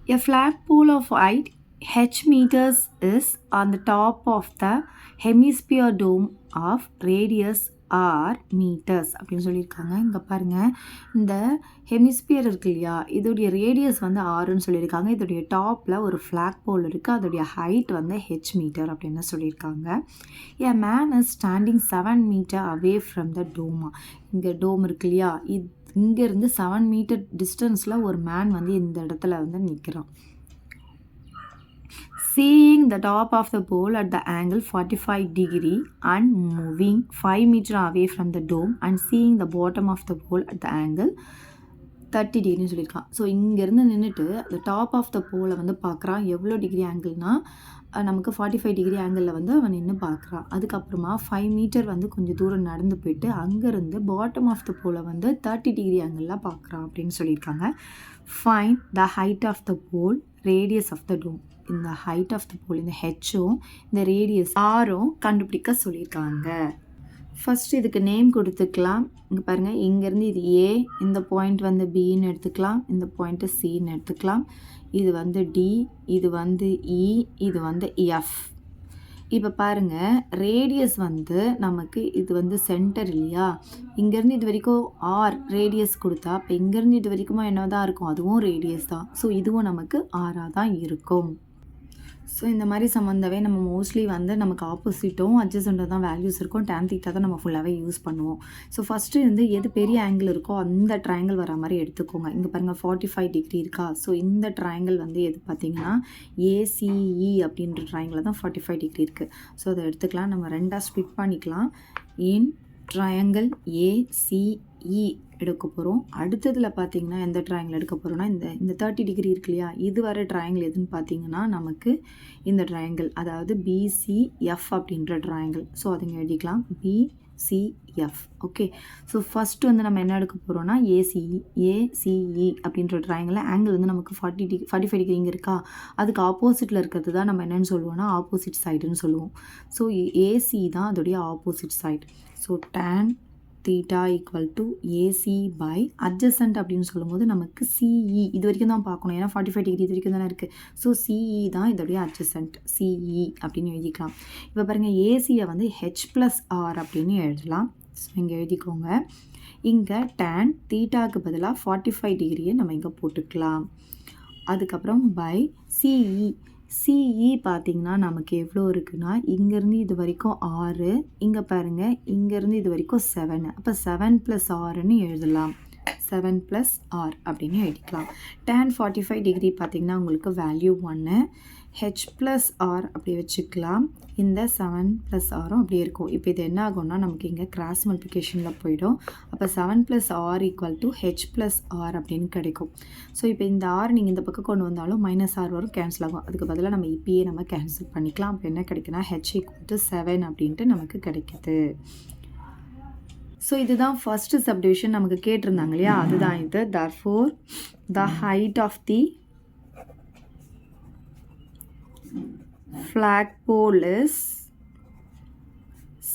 A flagpole of height h meters is on the top of the hemisphere dome of radius r meters அப்படின்னு சொல்லியிருக்காங்க. இங்கே பாருங்கள், இந்த hemisphere இருக்கு இல்லையா, இதோடைய ரேடியஸ் வந்து ஆறுன்னு சொல்லியிருக்காங்க. இதோடைய டாப்பில் ஒரு ஃப்ளாக் போல் இருக்குது, அதோடைய ஹைட் வந்து ஹெச் மீட்டர் அப்படின்னு சொல்லியிருக்காங்க. A man is standing 7 metre away from the dome. இங்கே டோம் இருக்கு இல்லையா, இங்கேருந்து 7 மீட்டர் டிஸ்டன்ஸில் ஒரு மேன் வந்து இந்த இடத்துல வந்து நிற்கிறான். Seeing the top of the pole at the angle 45 degree and moving 5 meter away from the dome and seeing the bottom of the pole at the angle 30 டிகிரின்னு சொல்லியிருக்கான். ஸோ இங்கேருந்து நின்றுட்டு அந்த டாப் ஆஃப் த போலை வந்து பார்க்குறான். எவ்வளோ degree ஆங்கிள்னால் நமக்கு 45 degree ஆங்கிளில் வந்து அவன் நின்று பார்க்குறான். அதுக்கப்புறமா 5 மீட்டர் வந்து கொஞ்சம் தூரம் நடந்து போயிட்டு அங்கேருந்து பாட்டம் ஆஃப் த போலை வந்து 30 டிகிரி ஆங்கிளில் பார்க்குறான் அப்படின்னு சொல்லியிருக்காங்க. Find the height of the pole, radius of the dome. இந்த ஹைட் ஆஃப் த போல், இந்த ஹெச்சும் இந்த ரேடியஸ் ஆரும் கண்டுபிடிக்க சொல்லியிருக்காங்க. ஃபஸ்ட்டு இதுக்கு நேம் கொடுத்துக்கலாம். இங்கே பாருங்கள், இங்கேருந்து இது ஏ, இந்த பாயிண்ட் வந்து பின்னு எடுத்துக்கலாம், இந்த பாயிண்ட்டு சின்னு எடுத்துக்கலாம். இது வந்து டி, இது வந்து இ, இது வந்து எஃப். இப்போ பாருங்கள், ரேடியஸ் வந்து நமக்கு இது வந்து சென்டர் இல்லையா, இங்கேருந்து இது வரைக்கும் ஆர் ரேடியஸ் கொடுத்தா, இப்போ இங்கேருந்து இது வரைக்குமா என்ன தான் இருக்கும், அதுவும் ரேடியஸ் தான். ஸோ இதுவும் நமக்கு ஆராக தான் இருக்கும். ஸோ இந்த மாதிரி சம்மந்தவே நம்ம மோஸ்ட்லி வந்து நமக்கு ஆப்போசிட்டும் அட்ஜசண்ட்டாக தான் வேல்யூஸ் இருக்கும். tan θ தான் நம்ம ஃபுல்லாகவே யூஸ் பண்ணுவோம். ஸோ ஃபஸ்ட்டு வந்து எது பெரிய ஆங்கிள் இருக்கோ அந்த ட்ரையாங்கிள் வர மாதிரி எடுத்துக்கோங்க. இங்கே பாருங்கள் 45 டிகிரி இருக்கா. ஸோ இந்த ட்ரையாங்கிள் வந்து எது பார்த்திங்கன்னா ஏசிஇ அப்படின்ற ட்ரையாங்கிள் தான் 45 டிகிரி இருக்குது. ஸோ அதை எடுத்துக்கலாம். நம்ம ரெண்டாக ஸ்ப்ளிட் பண்ணிக்கலாம். இன் ட்ரையாங்கிள் ஏசிஇ எடுக்க போகிறோம். அடுத்ததில் பார்த்திங்கன்னா எந்த ட்ரையாங்கிள் எடுக்க போகிறோம்னா இந்த 30 டிகிரி இருக்கு இல்லையா, இது வர ட்ரையாங்கிள் எதுன்னு பார்த்திங்கன்னா நமக்கு இந்த ட்ரையாங்கிள், அதாவது பிசிஎஃப் அப்படின்ற ட்ரையாங்கிள். ஸோ அதுங்க எழுதிக்கலாம், பிசிஎஃப். ஓகே. ஸோ ஃபஸ்ட்டு வந்து நம்ம என்ன எடுக்க போகிறோம்னா ஏசிஇ அப்படின்ற ட்ரையாங்கிள். ஆங்கிள் வந்து நமக்கு 45 டிகிரி இங்கே இருக்கா, அதுக்கு ஆப்போசிட்டில் இருக்கிறது தான் நம்ம என்னென்னு சொல்லுவோம்னா ஆப்போசிட் சைடுன்னு சொல்லுவோம். ஸோ ஏசி தான் அதோடைய opposite side. So tan θ equal to AC by adjacent அப்படின்னு சொல்லும்போது நமக்கு சிஇ இது வரைக்கும் தான் பார்க்கணும், ஏன்னா 45 டிகிரி இது வரைக்கும் தானே இருக்குது. ஸோ சிஇ தான் இதோடைய அட்ஜசன்ட், சிஇ அப்படின்னு எழுதிக்கலாம். இப்போ பாருங்கள், ஏசியை வந்து ஹெச் ப்ளஸ் ஆர் அப்படின்னு எழுதலாம். ஸோ இங்கே எழுதிக்கோங்க. இங்கே tan θக்கு பதிலாக 45 டிகிரியை நம்ம இங்கே போட்டுக்கலாம். அதுக்கப்புறம் பை சிஇ. சிஇ பார்த்திங்கன்னா நமக்கு எவ்வளோ இருக்குன்னா, இங்கேருந்து இது வரைக்கும் 6, இங்கே பாருங்கள் இங்கேருந்து இது வரைக்கும் 7. அப்போ 7 + 6ன்னு எழுதலாம். 7 + r அப்படின்னு எழுதிக்கலாம். tan 45 டிகிரி பார்த்திங்கன்னா உங்களுக்கு வேல்யூ 1, ஹெச் ப்ளஸ் ஆர் அப்படி வச்சுக்கலாம். இந்த 7 + ஆரும் அப்படியே இருக்கும். இப்போ இது என்ன ஆகும்னா நமக்கு இங்கே கிராஸ் மல்டிப்ளிகேஷனில் போயிடும். அப்போ 7 + r = ஹெச் ப்ளஸ் ஆர் அப்படின்னு கிடைக்கும். ஸோ இப்போ இந்த ஆர் நீங்கள் இந்த பக்கம் கொண்டு வந்தாலும் -r வரும், கேன்சல் ஆகும். அதுக்கு பதிலாக நம்ம இப்பயே நம்ம கேன்சல் பண்ணிக்கலாம். அப்போ என்ன கிடைக்குன்னா h = 7 அப்படின்ட்டு நமக்கு கிடைக்குது. ஸோ இதுதான் ஃபஸ்ட்டு சப்டிவிஷன் நமக்கு கேட்டிருந்தாங்க இல்லையா, அதுதான் இது. therefore the height of the flagpole is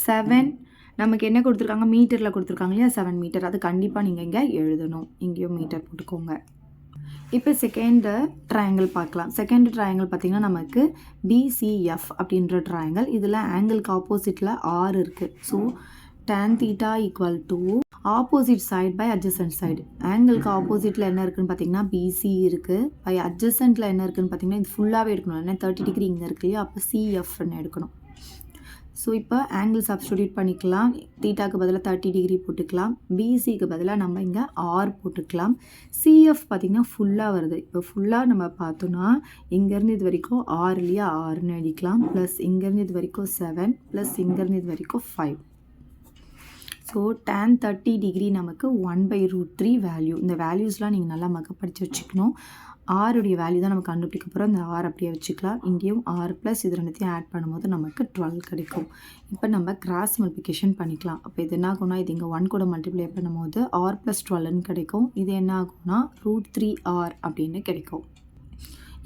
7. நமக்கு என்ன கொடுத்துருக்காங்க, மீட்டரில் கொடுத்துருக்காங்க இல்லையா, 7 மீட்டர். அது கண்டிப்பாக நீங்கள் இங்கே எழுதணும். இங்கேயும் மீட்டர் போட்டுக்கோங்க. இப்போ செகண்ட் ட்ரையாங்கிள் பார்க்கலாம். செகண்ட் ட்ரையாங்கிள் பார்த்திங்கன்னா நமக்கு பிசிஎஃப் அப்படின்ற ட்ரையாங்கிள். இதில் ஆங்கிளுக்கு ஆப்போசிட்டில் ஆர் இருக்குது. So tan θ equal to opposite side by adjacent side. ஆங்கிளுக்கு ஆப்போசிட்டில் என்ன இருக்குதுன்னு பார்த்தீங்கன்னா பிசி இருக்குது. பை அட்ஜசன்ட்டில் என்ன இருக்குதுன்னு பார்த்தீங்கன்னா இது ஃபுல்லாகவே எடுக்கணும். ஏன்னா 30 டிகிரி இங்கே இருக்கு இல்லையா, அப்போ சிஎஃப்னு எடுக்கணும். ஸோ இப்போ ஆங்கிள் சப்ஸ்டிடியூட் பண்ணிக்கலாம். தீட்டாக்கு பதிலாக 30 டிகிரி போட்டுக்கலாம். பிசிக்கு பதிலாக நம்ம இங்கே ஆர் போட்டுக்கலாம். சிஎஃப் பார்த்திங்கன்னா ஃபுல்லாக வருது. இப்போ ஃபுல்லாக நம்ம பார்த்தோன்னா இங்கேருந்து இது வரைக்கும் ஆர் இல்லையா, ஆறுன்னு எழுதிக்கலாம். ப்ளஸ் இங்கேருந்து இது வரைக்கும் 7 ப்ளஸ் இங்கேருந்து இது வரைக்கும் 5. ஸோ tan 30 டிகிரி நமக்கு 1/√3 வேல்யூ. இந்த வேல்யூஸ்லாம் நீங்கள் நல்லா படித்து வச்சுக்கணும். ஆருடைய வேல்யூ தான் நம்ம கண்டுபிடிக்க போகிறோம். இந்த ஆர் அப்படியே வச்சுக்கலாம். இங்கேயும் ஆர் ப்ளஸ் இது ரெண்டுத்தையும் ஆட் பண்ணும்போது நமக்கு 12 கிடைக்கும். இப்போ நம்ம கிராஸ் மல்டிப்ளிகேஷன் பண்ணிக்கலாம். அப்போ இது என்ன ஆகும்னா, இது இங்கே 1 கூட மல்டிப்ளை பண்ணும்போது r + 12ன்னு கிடைக்கும். இது என்ன ஆகும்னா √3r அப்படின்னு கிடைக்கும்.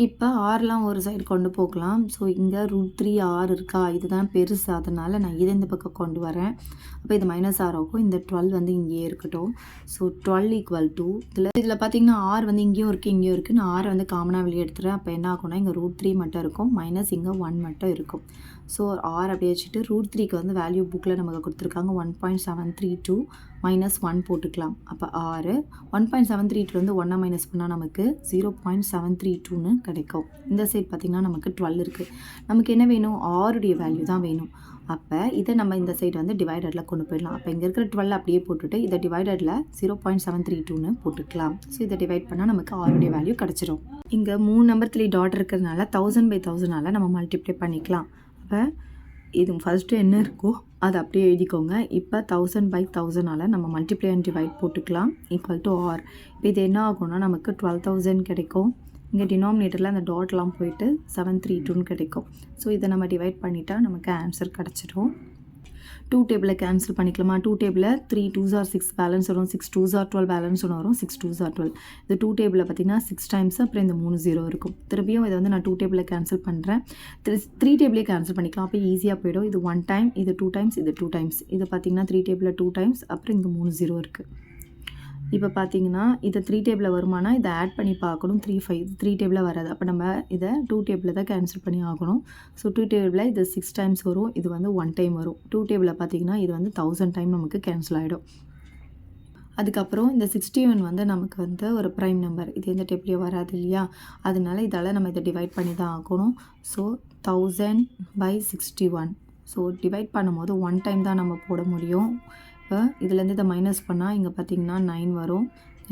இப்போ ஆர்லாம் ஒரு சைடு கொண்டு போகலாம். ஸோ இங்கே √3 ஆர் இருக்கா, இதுதான் பெருசு, அதனால் நான் இதை இந்த பக்கம் கொண்டு வரேன். அப்போ இது -r ஆகும். இந்த 12 வந்து இங்கேயே இருக்கட்டும். ஸோ 12 = இதில் பார்த்தீங்கன்னா ஆர் வந்து இங்கேயும் இருக்குது இங்கேயும் இருக்குது. நான் ஆரை வந்து காமனாக வெளியே எடுத்துகிறேன். அப்போ என்ன ஆகும்னா இங்கே √3 மட்டும் இருக்கும், மைனஸ் இங்கே 1 மட்டும் இருக்கும். ஸோ ஆர் அப்படியே வச்சுட்டு √3க்கு வந்து வேல்யூ புக்கில் நமக்கு கொடுத்துருக்காங்க 1.732 -1 போட்டுக்கலாம். அப்போ ஆறு 1.732 1 மைனஸ் பண்ணால் நமக்கு 0.732ன்னு கிடைக்கும். இந்த சைட் பார்த்திங்கன்னா நமக்கு 12 இருக்குது. நமக்கு என்ன வேணும், ஆருடைய வேல்யூ தான் வேணும். அப்போ இதை நம்ம இந்த சைடு வந்து டிவைடரில் கொண்டு போயிடலாம். அப்போ இங்கே இருக்கிற 12 அப்படியே போட்டுட்டு இதை டிவைடரில் 0.732ன்னு போட்டுக்கலாம். ஸோ இதை டிவைட் பண்ணால் நமக்கு ஆருடைய வேல்யூ கிடச்சிரும். இங்கே 3 நம்பர் 3 டாட் இருக்கிறதுனால 1000/1000 நம்ம மல்டிப்ளை பண்ணிக்கலாம். அப்போ இது ஃபஸ்ட்டு என்ன இருக்கோ அதை அப்படியே எழுதிக்கோங்க. இப்போ 1000/1000 நம்ம மல்டிப்ளை அண்ட் டிவைட் போட்டுக்கலாம் = ஆர். இப்போ இது என்ன ஆகும்னா நமக்கு 12,000 கிடைக்கும். இங்கே டினாமினேட்டரில் அந்த டாட்லாம் போயிட்டு 732ன்னு கிடைக்கும். ஸோ இதை நம்ம டிவைட் பண்ணிட்டா நமக்கு ஆன்சர் கிடச்சிடும். 2 டேபிளை கேன்சல் பண்ணிக்கலாமா? 2 டேபிளில் 3 2s are 6 பேலன்ஸ் வரும், 6 2s are 12 பேலன்ஸ் ஒன்று வரும், 6 2s are 12. இது 2 டேபிளில் பார்த்தீங்கன்னா 6 டைம்ஸ், அப்புறம் இந்த 3 0 இருக்கும். திருப்பியும் இதை வந்து நான் 2 டேபிளில் கேன்சல் பண்ணுறேன். 3 டேபிளே கேன்சல் பண்ணிக்கலாம். அப்போ ஈஸியாக போயிடும். இது 1 டைம், இது 2 டைம்ஸ், இது 2 டைம்ஸ். இது பார்த்தீங்கன்னா 3 டேபிளில் 2 டைம்ஸ், அப்புறம் இங்கே 3 0 இருக்குது. இப்போ பார்த்தீங்கன்னா இதை 3 டேபிளில் வருமானா இதை ஆட் பண்ணி பார்க்கணும். 3 5 3 டேபிளில் வராது. அப்போ நம்ம இதை 2 டேபிளில் தான் கேன்சல் பண்ணி ஆகணும். ஸோ 2 டேபிளில் இது 6 டைம்ஸ் வரும், இது வந்து 1 டைம் வரும். 2 டேபிளில் பார்த்தீங்கன்னா இது வந்து 1000 டைம் நமக்கு கேன்சல் ஆகிடும். அதுக்கப்புறம் இந்த 61 வந்து நமக்கு வந்து ஒரு ப்ரைம் நம்பர், இது எந்த டேபிளையும் வராது இல்லையா, அதனால இதால் நம்ம இதை டிவைட் பண்ணி தான் ஆகணும். ஸோ 1000/61. ஸோ டிவைட் பண்ணும்போது 1 டைம் தான் நம்ம போட முடியும். இப்போ இதுலேருந்து இதை மைனஸ் பண்ணால் இங்கே பார்த்தீங்கன்னா 9 வரும்.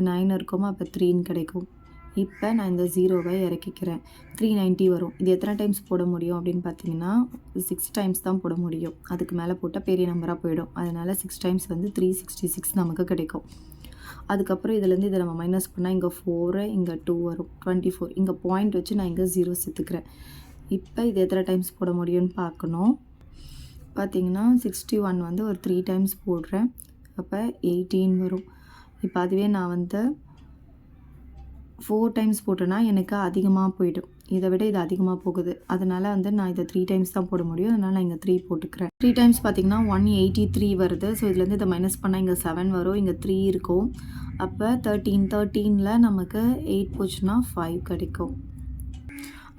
9 இருக்குமா, அப்போ 3ன்னு கிடைக்கும். இப்போ நான் இந்த 0வை இறக்கிக்கிறேன். 390 வரும். இது எத்தனை டைம்ஸ் போட முடியும் அப்படின்னு பார்த்தீங்கன்னா 6 டைம்ஸ் தான் போட முடியும். அதுக்கு மேலே போட்டால் பெரிய நம்பராக போயிடும். அதனால் 6 டைம்ஸ் வந்து 366 நமக்கு கிடைக்கும். அதுக்கப்புறம் இதுலேருந்து இதை நம்ம மைனஸ் பண்ணால் இங்கே 4 இங்கே 2 வரும், 24. இங்கே பாயிண்ட் வச்சு நான் இங்கே 0 சேர்த்துக்கிறேன். இப்போ இது எத்தனை டைம்ஸ் போட முடியும்னு பார்க்கணும். பார்த்தீங்கன்னா 61 வந்து ஒரு 3 டைம்ஸ் போடுறேன். அப்போ 18 வரும். இப்போ அதுவே நான் வந்து 4 டைம்ஸ் போட்டேன்னா எனக்கு அதிகமாக போயிடும். இதை விட இது அதிகமாக போகுது. அதனால் வந்து நான் இதை 3 டைம்ஸ் தான் போட முடியும். அதனால் நான் இங்கே 3 போட்டுக்கிறேன். 3 டைம்ஸ் பார்த்தீங்கன்னா 183 வருது. ஸோ இதுலேருந்து இதை மைனஸ் பண்ணால் இங்கே 7 வரும், இங்கே 3 இருக்கும். அப்போ 13ல் நமக்கு 8 போச்சுன்னா 5 கிடைக்கும்.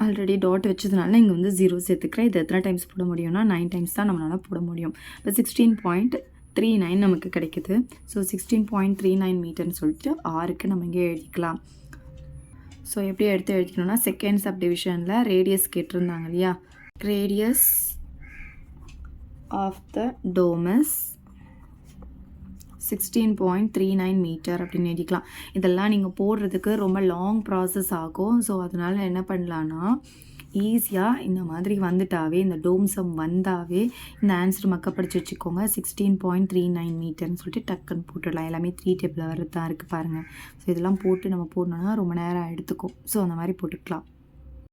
ஆல்ரெடி டாட் வச்சதுனால இங்கே வந்து 0 சேர்த்துக்கிறேன். இது எத்தனை டைம்ஸ் போட முடியும்னா 9 டைம்ஸ் தான் நம்மளால் போட முடியும். இப்போ 16.39 நமக்கு கிடைக்குது. ஸோ 16.39 மீட்டர்னு சொல்லிட்டு ஆருக்கு நம்ம இங்கே எழுதிக்கலாம். ஸோ எப்படி எடுத்து எழுதிக்கணும்னா செகண்ட் சப்டிவிஷனில் ரேடியஸ் கேட்டிருந்தாங்க இல்லையா, radius of the dome is 16.39 metre அப்படின்னு எழுதிக்கலாம். இதெல்லாம் நீங்கள் போடுறதுக்கு ரொம்ப லாங் ப்ராசஸ் ஆகும். ஸோ அதனால் என்ன பண்ணலான்னா ஈஸியாக இந்த மாதிரி வந்துட்டாவே, இந்த டோம் சம் வந்தாவே இந்த ஆன்சர் மக்கப்படுத்தி வச்சுக்கோங்க. 16.39 மீட்டர்னு சொல்லிட்டு டக்குன்னு போட்டுடலாம். எல்லாமே 3 டேபிளில் வர்றது தான் இருக்குது பாருங்கள். ஸோ இதெல்லாம் போட்டு நம்ம போடணுன்னா ரொம்ப நேரம் எடுத்துக்கும். ஸோ அந்த மாதிரி போட்டுக்கலாம்.